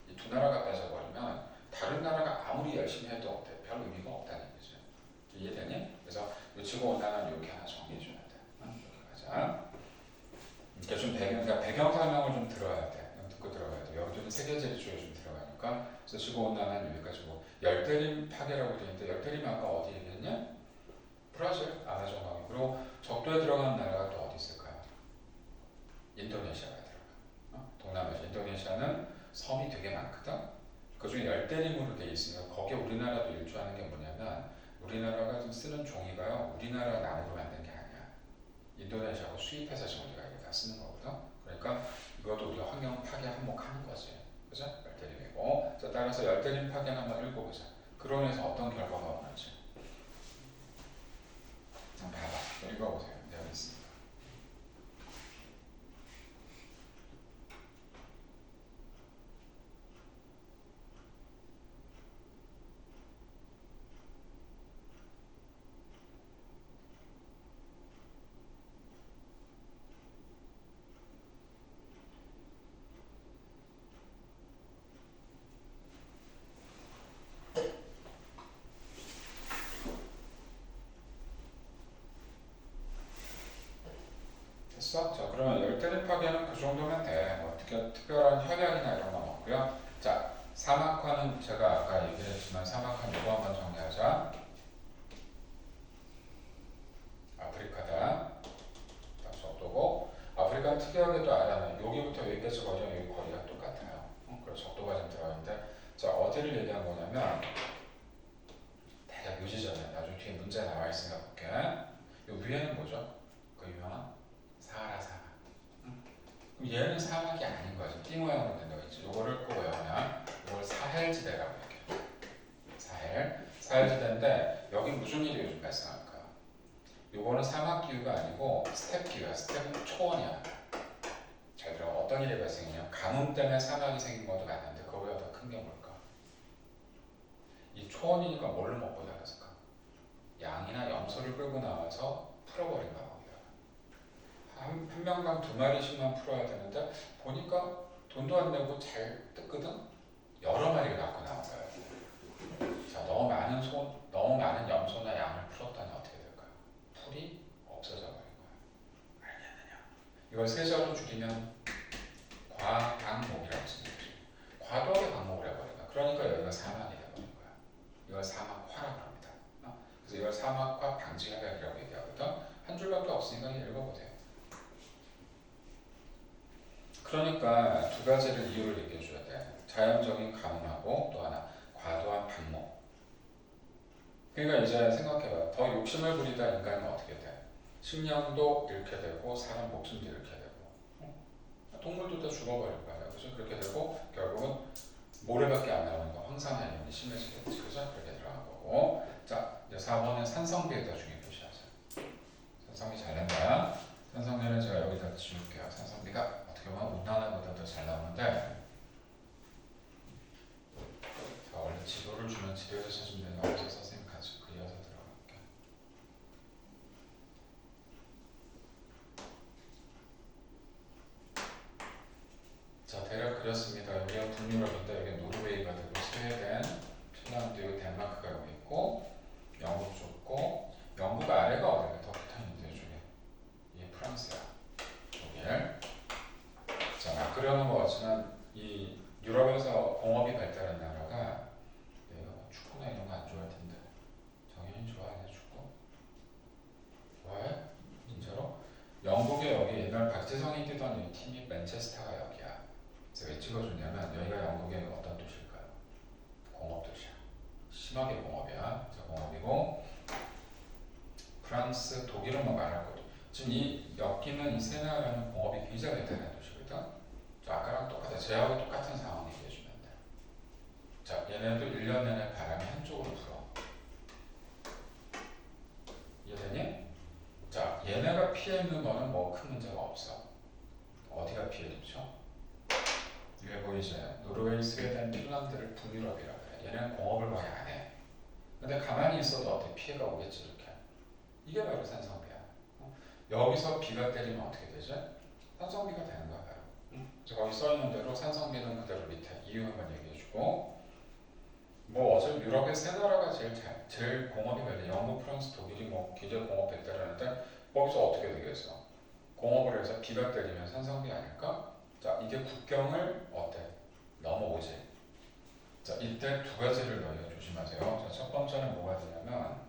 이 두 나라가 빠져버리면 다른 나라가 아무리 열심히 해도 별 의미가 없다는 얘기죠. 이해되니? 그래서 지구온난화는 이렇게 하나 정리해주면 돼. 이렇게 가자. 그러니까 좀 그러니까 배경 설명을 좀 들어야 돼. 듣고 들어가야 돼. 여기도 세계적 주에 좀 들어가니까. 그래서 지구온난화는 여기까지고 열대림 파괴라고 되어 있는데 열대림 아까 어디 얘기했냐? 브라질, 아마존 강이. 그리고 적도에 들어가는 나라가 또 어디 있을까요? 인도네시아가 들어가. 동남아시아. 인도네시아는 섬이 되게 많거든. 그중에 열대림으로 되어 있으니까 거기에 우리나라도 일조하는 게 뭐냐면 우리나라가 지금 쓰는 종이가요. 우리나라 나무로 만든 게 아니야. 인도네시아하고 수입해서 지금 우리가 이거 다 쓰는 거거든. 그러니까 이것도 우리가 환경 파괴 한몫하는 거지. 그죠? 열대림이고. 자, 따라서 열대림 파괴는 한번 읽어보자. 그로 인해서 어떤 결과가 오는지. 한번 봐봐. 읽어보세요. 내가 있습니다. 됐어? 자, 그러면 열대립 파괴는 그 정도면 돼. 뭐 특별한 협약이나 이런 건 없고요. 자, 사막화는 제가 아까 얘기를 했지만 사막화는 이거 한번 정리하자. 아프리카다. 적도고 아프리카는 특이하게도 알아요. 여기부터 여기까지 거리랑 여기 거리가 똑같아요. 그래서 적도가 좀 들어가는데 자 어디를 얘기한 거냐면 대략 요지잖아요. 나중에 뒤에 문제 나와 있으니까 볼게. 요 위에는 뭐죠? 그 유명한 사하라 사막. 그럼 얘는 사막이 아닌 거죠. 띠 모양으로 된 거 있죠. 요거를 꼭 외우냐? 이걸 사헬지대라고 얘기해요. 사헬지대인데 여기 무슨 일이 요즘 발생할까? 요거는 사막 기후가 아니고 스텝 기후야. 스텝은 초원이야. 잘 들어. 어떤 일이 발생이냐? 가뭄 때문에 사막이 생긴 것도 맞는데 그거보다 더 큰 게 뭘까? 이 초원이니까 뭘로 먹고 자랐을까? 양이나 염소를 끌고 나와서 풀어버린 거야. 한 명당 2마리씩만 풀어야 되는데 보니까 돈도 안 내고 잘 뜯거든? 여러 마리를 갖고 나온 거야. 자, 너무 많은 염소나 양을 풀었다니 어떻게 될까요? 풀이 없어져 버린 거야. 알겠느냐? 이걸 세자로 줄이면 과강목이라고 쓰는 거죠. 과도하게 강목을 해버린 거야. 그러니까 여기가 사막이 돼버린 거야. 이걸 사막화라고 합니다. 그래서 이걸 사막화 방지 협약이라고 얘기하거든. 한 줄밖에 없으니까 읽어보세요. 그러니까 두 가지를 이유를 얘기해 줘야 돼. 자연적인 가뭄하고 또 하나 과도한 방목. 그러니까 이제 생각해봐. 더 욕심을 부리다 인간은 어떻게 돼? 식량도 잃게 되고 사람 목숨도 잃게 되고 동물도 다 죽어버릴 거야. 그죠? 그렇게 되고 결국은 모래밖에 안 나오니까 황산화 이론이 심해지겠지. 그죠? 그렇게 들어간 거고. 자, 이제 4번은 산성비에다 중요 표시하자. 산성비 잘 낸다. 산성비는 제가 여기다 지울게요. 산성비가 어떻게 보면 온난화보다 더 잘 나오는데 자, 원래 지도를 주면 지도에서 찾으면 되는 거 없어서 선생님 같이 그려서 들어갈게. 자, 대략 그렸습니다. 여기가 북유럽인데 여기 노르웨이가 되고 스웨덴, 핀란드, 여기 덴마크가 여기 있고 영국 좁고 영국 아래가 어디가 더 붙어있는데 이쪽에 이게 프랑스야. 독일. 자, 막 그려놓은 것 같지만 이 유럽에서 공업이 발달한 나라가 내가 뭐 축구나 이런 거 안 좋아할 텐데 정현이 좋아하냐 축구? 좋아해? 진짜로? 영국에 여기 옛날 박지성이 뛰던 이 팀이 맨체스터가 여기야. 그래서 왜 찍어주냐면 여기가 영국의 어떤 도시일까요? 공업 도시야. 심하게 공업이야. 자, 공업이고 프랑스, 독일은 뭐 말할 것도. 지금 이 여기는 이 세 나라는 공업이 굉장히 대단한 도시거든. 자, 아까랑 똑같아. 쟤하고 똑같은 상황 얘기해주면 돼. 자, 얘네도 1년 내내 바람이 한쪽으로 불어. 이해되니? 자, 얘네가 피해 입는 거는 뭐 큰 문제가 없어. 어디가 피해 입죠? 이게 보이지? 노르웨이, 스웨덴, 핀란드를 북유럽이라고 그래. 얘네는 공업을 거의 안 해. 근데 가만히 있어도 어떻게 피해가 오겠지 이렇게. 이게 바로 산성비야. 여기서 비가 때리면 어떻게 되지? 산성비가 되는 거야 바로. 거기 써있는 대로 산성비는 그대로 밑에 이유 한번 얘기해주고 뭐 어차피 유럽의 세 나라가 제일 공업이 발달. 영국, 프랑스, 독일이 뭐 기재 공업 발달하는데 거기서 어떻게 되겠어? 공업을 해서 비가 때리면 산성비 아닐까? 자, 이게 국경을 어때? 넘어오지. 자, 이때 두 가지를 너희가 조심하세요. 자, 첫 번째는 뭐가 되냐면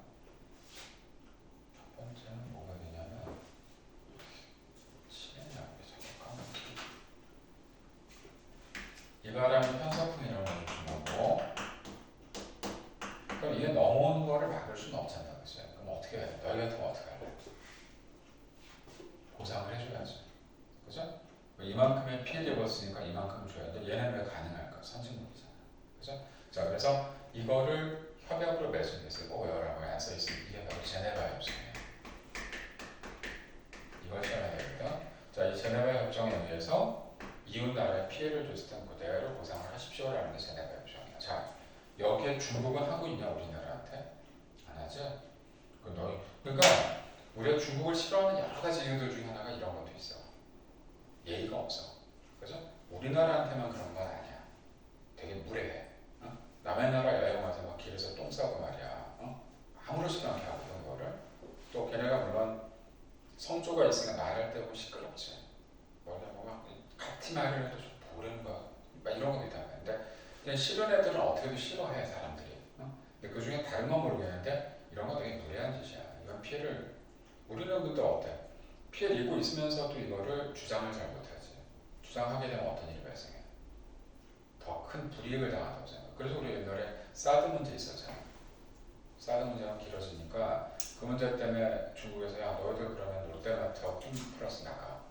이 바람이 편서풍이라는 걸 조심하고 그럼 이게 넘어오는 거를 막을 수는 없잖아. 그치? 그럼 어떻게 해야 돼? 너희 같으면 어떻게 할래? 보상을 해줘야지. 그죠? 이만큼의 피해를 입었으니까 이만큼 줘야 돼. 얘는 왜 가능할까? 선진국이잖아. 그죠? 자, 그래서 이거를 협약으로 맺은 게 있어요. 꼭 외워라고 안 써있으면 이게 바로 제네바 협정이에요. 이걸 써야 됩니다. 자, 이 제네바 협정에 의해서 이웃 나라에 피해를 줬을 땐 그대로 보상을 하십시오라는 게 제네바 협정이야. 자, 여기에 중국은 하고 있냐 우리나라한테? 안 하죠? 그러니까 우리가 중국을 싫어하는 여러 가지 이유들 중에 하나가 이런 것도 있어. 예의가 없어. 그죠? 우리나라한테만 그런 건 아니야. 되게 무례해. 어? 남의 나라 여행 와서 막 길에서 똥 싸고 말이야. 아무렇지도 않게 하고 이런 거를. 또 걔네가 물론 성조가 있으니까 말할 때 보면 시끄럽지. 뭐가 같이 말을 해도 좀 보는 거, 막 이런 것도 있단 말인데, 그냥 싫은 애들은 어떻게든 싫어해 사람들이. 근데 그 중에 다른 건 모르겠는데 이런 거 되게 무례한 짓이야. 이건 피해를 우리는 근데 어때? 피해를 입고 있으면서도 이거를 주장을 잘 못하지. 주장하게 되면 어떤 일이 발생해? 더 큰 불이익을 당한다고 생각해. 그래서 우리 옛날에 사드 문제 있었잖아. 사드 문제가 길어지니까 그 문제 때문에 중국에서 야 너희들 그러면 롯데마트와 홈플러스 나가.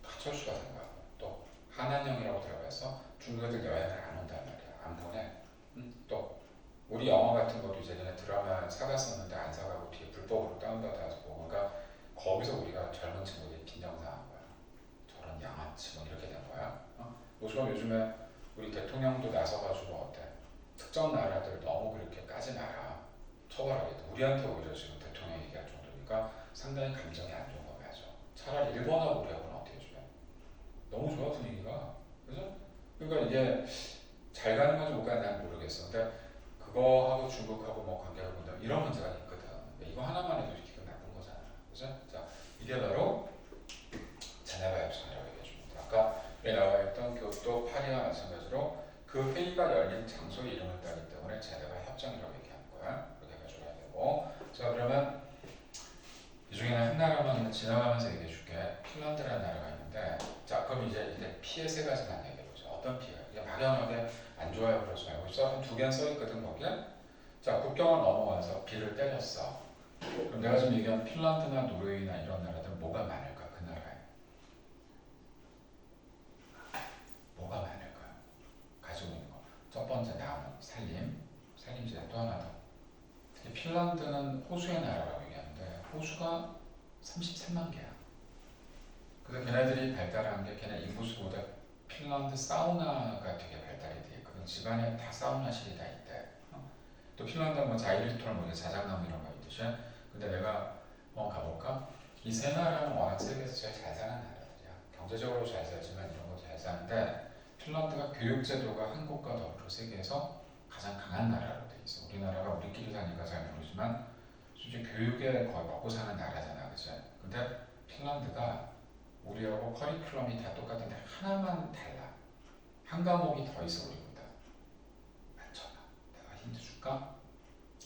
다 철수가 된 거야. 또 한한령이라고 들어가서 중국 애들 여행을 안 온단 말이야. 안 보내. 또 우리 영화 같은 것도 이제 그냥 드라마 사갔었는데 안 사가고 뒤에 불법으로 다운받아서 보고 그러니까 거기서 우리가 젊은 친구들이 빈정상한 거야. 저런 양아치 뭐 이렇게 된 거야. 요즘 요즘에 우리 대통령도 나서가지고 어때? 특정 나라들 너무 그렇게 까지 마라. 처벌하겠다. 우리한테 오히려 지금 대통령 얘기할 정도니까 상당히 감정이 안 좋은 거 맞아. 차라리 일본하고 우리하고는 어떻게 해주면 너무 좋아 분위기가. 그래서 그러니까 이게 잘 가는 건지 못 가는 난 모르겠어. 근데 그거하고 중국하고 뭐 관계를 본다면 이런 문제가 있거든. 이거 하나만 해도 기분 나쁜 거잖아. 그죠? 자, 이게 바로 제네바 협정이라고 얘기해 줍니다. 아까 여기 나와 있던 교토 파리와 마찬가지로 그 회의가 열린 장소의 이름을 따기 때문에 제네바 협정이라고 얘기하는 거야. 그렇게 가져가야 되고. 자, 그러면 이 중에는 한 나라만 그냥 지나가면서 얘기해 줄게. 핀란드라는 나라가 있는데, 자, 그럼 이제 피해 세 가지만 얘기해 보자. 어떤 피해? 이게 막연하게 안 좋아요 그러지 말고 두 개는 써 있거든 거기에. 자, 국경을 넘어와서 비를 때렸어. 그럼 내가 지금 얘기한 핀란드나 노르웨이나 이런 나라들 뭐가 많을까? 그 나라에 뭐가 많을까? 가지고 있는 거. 첫 번째 나무, 살림지대. 또 하나 더. 특히 핀란드는 호수의 나라라고 얘기하는데 호수가 33만 개야. 그래서 걔네들이 발달한 게 걔네 인구수보다 핀란드 사우나가 되게 발달이 돼 있거든. 집안에 다 사우나실이 다 있대. 또 핀란드는 뭐 자일리톨 뭐 자작나무 이런 거 있듯이. 근데 내가 가볼까? 이 세 나라는 워낙 세계에서 제일 잘 사는 나라들이야. 경제적으로 잘 살지만 이런 것도 잘 사는데 핀란드가 교육제도가 한국과 더불어 세계에서 가장 강한 나라로 돼 있어. 우리나라가 우리끼리 사니까 잘 모르지만 솔직히 교육에 거의 먹고 사는 나라잖아, 그치? 근데 핀란드가 우리하고 커리큘럼이 다 똑같은데 하나만 달라. 한 과목이 더 있어 우리보다. 맞춰봐. 내가 힌트 줄까?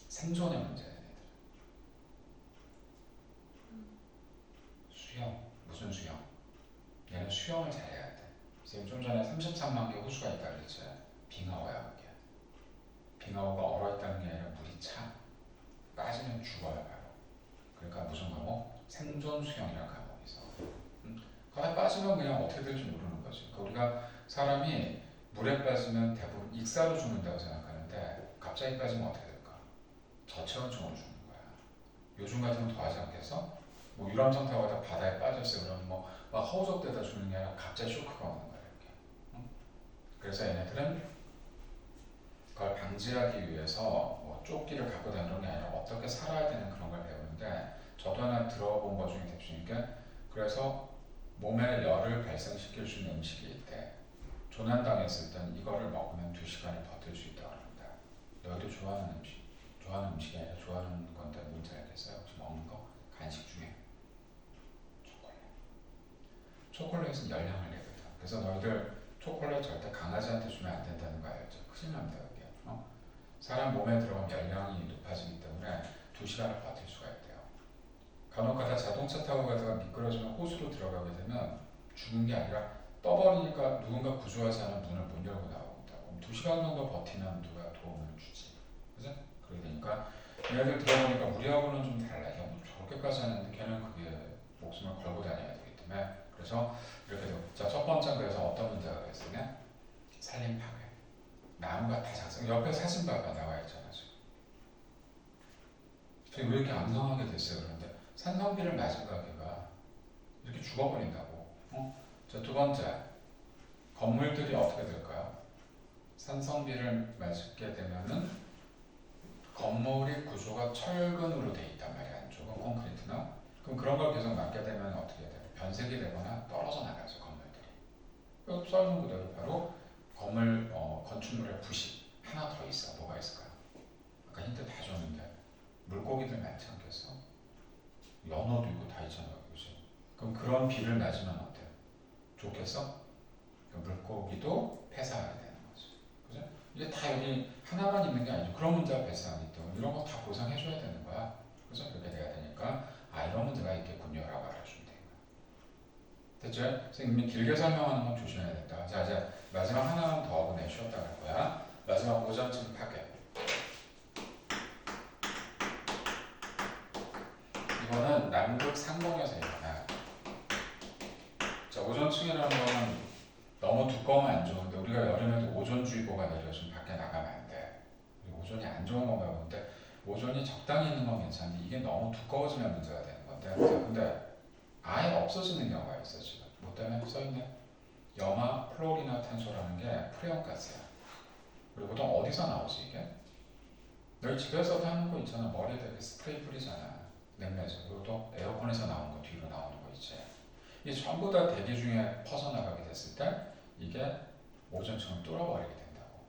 생존의 문제야 얘네들. 수영. 무슨 수영? 얘는 수영을 잘해야 돼. 지금 좀 전에 33만 개 호수가 있다 그랬지. 빙하오야 그게. 빙하오가 얼어있다는 게 아니라 물이 차. 빠지면 죽어요 바로. 그러니까 무슨 과목? 생존 수영이라는 과목이 있어. 거기에 빠지면 그냥 어떻게 될지 모르는 거지. 그러니까 우리가 사람이 물에 빠지면 대부분 익사로 죽는다고 생각하는데 갑자기 빠지면 어떻게 될까? 저체온증으로 죽는 거야. 요즘 같으면 더 하지 않겠어? 뭐 유람선 타고 다 바다에 빠졌어요. 그러면 막 허우적대다 죽는 게 아니라 갑자기 쇼크가 오는 거야 이렇게. 그래서 얘네들은 그걸 방지하기 위해서 뭐 조끼를 갖고 다니는 게 아니라 어떻게 살아야 되는 그런 걸 배우는데 저도 하나 들어본 것 중에 대표적인 게 그래서 몸에 열을 발생시킬 수 있는 음식이 있대. 조난당했을 땐 이거를 먹으면 2시간이 버틸 수 있다고 합니다. 너희도 좋아하는 음식이 아니라 좋아하는 건데 뭔지 알겠어요? 혹시 먹는 거? 간식 중에 초콜릿은 열량을 내거든. 그래서 너희들 초콜릿 절대 강아지한테 주면 안 된다는 거 알죠? 큰일 납니다 그게. 사람 몸에 들어가면 열량이 높아지기 때문에 2시간을 버틸 수가 있대요. 간혹 가다 자동차 타고 가다가 미끄러지면 호수로 들어가게 되면 죽은 게 아니라 떠버리니까 누군가 구조하지 않은 문을 못 열고 나온다고. 2시간 정도 버티면 누가 도움을 주지. 그죠? 그러게 되니까 얘네들 들어보니까 우리하고는 좀 달라. 야, 뭐 저렇게까지 하는데 걔는 그게 목숨을 걸고 다녀야 되기 때문에 그래서 이렇게 되고. 자, 첫 번째는 그래서 어떤 문제가 있으냐? 산림 파괴. 나무가 다 작성. 옆에 사진 봐봐 나와 있잖아 지금. 저희 왜 이렇게 암성하게 됐어요? 그런데 산성비를 맞은 가게가 이렇게 죽어버린다고. 자, 두 번째 건물들이 어떻게 될까요? 산성비를 맞게 되면은 건물의 구조가 철근으로 돼 있단 말이야. 안쪽은 콘크리트나. 그럼 그런 걸 계속 맞게 되면 어떻게 돼요? 변색이 되거나 떨어져 나가죠 건물들이. 써있는 그대로 바로 건물 건축물의 부식 하나 더 있어. 뭐가 있을까요? 아까 힌트 다 줬는데 물고기들 많지 않겠어? 연어도 있고 다 있잖아, 그지? 그럼 그런 비를 맞으면 어때? 좋겠어? 물고기도 폐사하게 되는 거지, 그죠? 이게 다 여기 하나만 있는 게 아니죠. 그런 문제가 발생하기 때문에 이런 거 다 보상해줘야 되는 거야, 그죠? 그렇게 돼야 되니까 이런 문제가 있겠군요라고 알아주면 돼요. 됐죠? 선생님이 길게 설명하는 건 조심해야 된다. 자, 이제 마지막 하나만 더 하고 내 쉬었다 갈 거야. 마지막 오전층 파괴. 이거는 남극 상공에서 일어나. 자, 오존층이라는 거는 너무 두꺼우면 안 좋은데 우리가 여름에도 오존주의보가 내려지면 밖에 나가면 안 돼. 오존이 안 좋은 건가 본데 오존이 적당히 있는 건 괜찮은데 이게 너무 두꺼워지면 문제가 되는 건데. 자, 근데 아예 없어지는 경우가 있어 지금. 뭐 때문에 써있네? 염화 플로리나탄소라는 게 프레온가스야. 그리고 보통 어디서 나오지 이게? 너희 집에서도 하는 거 있잖아. 머리에 되게 스프레이 뿌리잖아. 냉매죠. 그리고 또 에어컨에서 나오는 거 뒤로 나오는 거 있지. 이게 전부 다 대기 중에 퍼져나가게 됐을 때 이게 오존층을 뚫어버리게 된다고.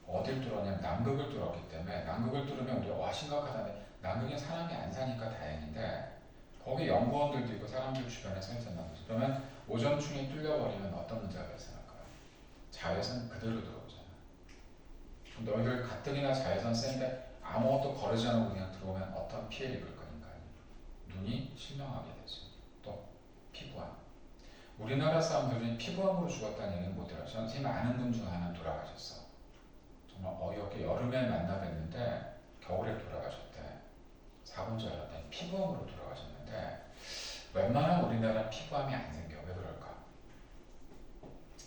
어딜 뚫었냐면 남극을 뚫었기 때문에 남극을 뚫으면 우리가 와 심각하다는데 남극에 사람이 안 사니까 다행인데 거기 연구원들도 있고 사람들 주변에 서 있잖아. 그러면 오존층이 뚫려버리면 어떤 문제가 발생할까요? 자외선 그대로 들어오잖아. 너희들 가뜩이나 자외선 센데 아무것도 거르지 않고 그냥 들어오면 어떤 피해를 입을 거니까 눈이 실명하게 되죠. 또 피부암. 우리나라 사람들이 피부암으로 죽었다는 얘기는 못 들어요. 전 제 아는 분 중 하나 돌아가셨어. 정말 어이없게 여름에 만나 뵀는데 겨울에 돌아가셨대. 4분절 알았더니 피부암으로 돌아가셨는데 웬만한 우리나라 피부암이 안 생겨. 왜 그럴까?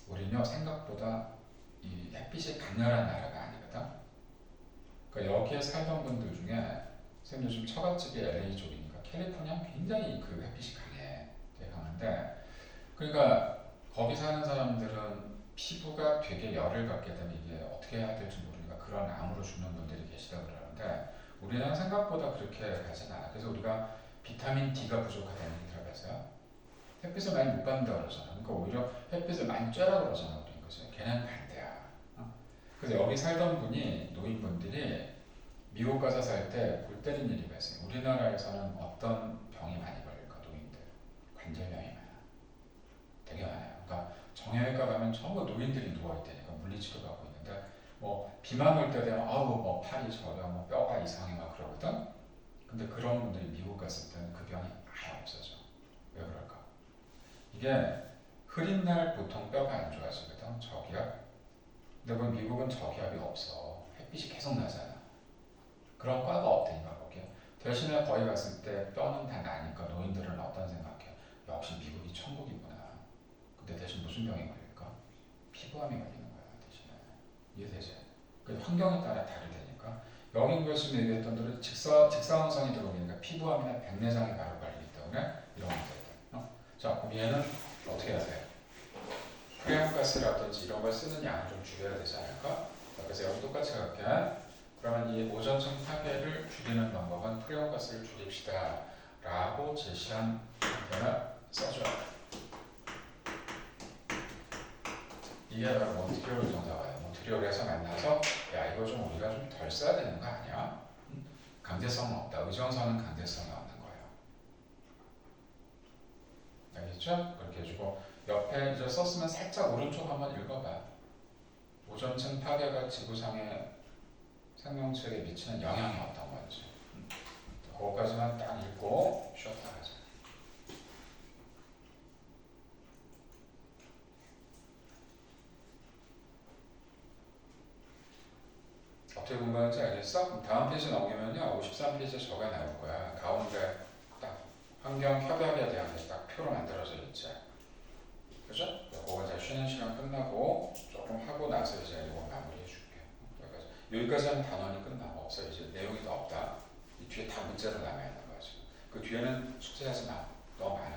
우리는요 생각보다 이 햇빛이 강렬한 나라가 아니거든. 그러니까 여기에 살던 분들 중에 선생님 요즘 처갓집이 LA 쪽이니까 캘리포니아 굉장히 그 햇빛이 강해. 되게 강한데 그러니까 거기 사는 사람들은 피부가 되게 열을 받게 되면 이게 어떻게 해야 될지 모르니까 그런 암으로 죽는 분들이 계시다고 그러는데 우리는 생각보다 그렇게 가진 않아. 그래서 우리가 비타민 D가 부족하다는 얘기 들어봤어요? 햇빛을 많이 못 받는다 그러잖아. 그러니까 오히려 햇빛을 많이 쬐라 그러잖아. 우리는 그죠? 걔는 반대야. 그래서 여기 살던 분이 노인분들이 미국 가서 살 때 골 때린 일이 발생해. 우리나라에서는 어떤 병이 많이 걸릴까? 노인들 관절염이 많아. 되게 많아요. 그러니까 정형외과 가면 전부 노인들이 누워 있다니까 물리치료 받고 있는데 뭐 비만 올 때 되면 아우 뭐 팔이 저려 뭐 뼈가 이상해 막 그러거든. 근데 그런 분들이 미국 갔을 때는 그 병이 아예 없어져. 왜 그럴까? 이게 흐린 날 보통 뼈가 안 좋아지거든. 저기압. 근데 그 미국은 저기압이 없어. 햇빛이 계속 나잖아. 그런 과가 없다니까 거기에. 대신에 거기 갔을 때 뼈는 다 나니까 노인들은 어떤 생각해? 역시 미국이 천국이구나. 근데 대신 무슨 병이 걸릴까? 피부암이 걸리는 거야 대신에. 이해되지? 그 환경에 따라 다르다니까. 여기 교수님 얘기했던 대로 직사광선이 들어오니까 피부암이나 백내장에 바로 걸리기 때문에 이런 문제들. 자 그럼 얘는 어떻게 해야 돼? 프레온가스라든지 이런 걸 쓰는 양을 좀 줄여야 되지 않을까? 그래서 여기 똑같이 갈게. 그러면 이 오존층 파괴를 줄이는 방법은 프레온가스를 줄입시다 라고 제시한 형태를 써줘. 이게 바로 몬트리올 정답이에요. 몬트리올에서 만나서 야 이거 좀 우리가 좀 덜 써야 되는 거 아니야? 강제성은 없다. 의정선은 강제성이 없는 거예요. 알겠죠? 그렇게 해주고 옆에 이제 썼으면 살짝 오른쪽 한번 읽어봐. 오존층 파괴가 지구상의 생명체에 미치는 영향이 어떤 건지. 그거까지만 딱 읽고 쉬었다 가자. 어떻게 공부하는지 알겠어? 그럼 다음 페이지 넘기면요 53페이지에 저가 나올 거야. 가운데 딱 환경 협약에 대한 게 딱 표로 만들어져 있지. 그죠? 그거 이제 쉬는 시간 끝나고 조금 하고 나서 이제 이거 마무리해 줄게. 여기까지 하면 단원이 끝나. 없어. 이제 내용이 더 없다. 이 뒤에 다 문제로 남아 있는 거야 지금. 그 뒤에는 숙제하지 마. 너무 많아.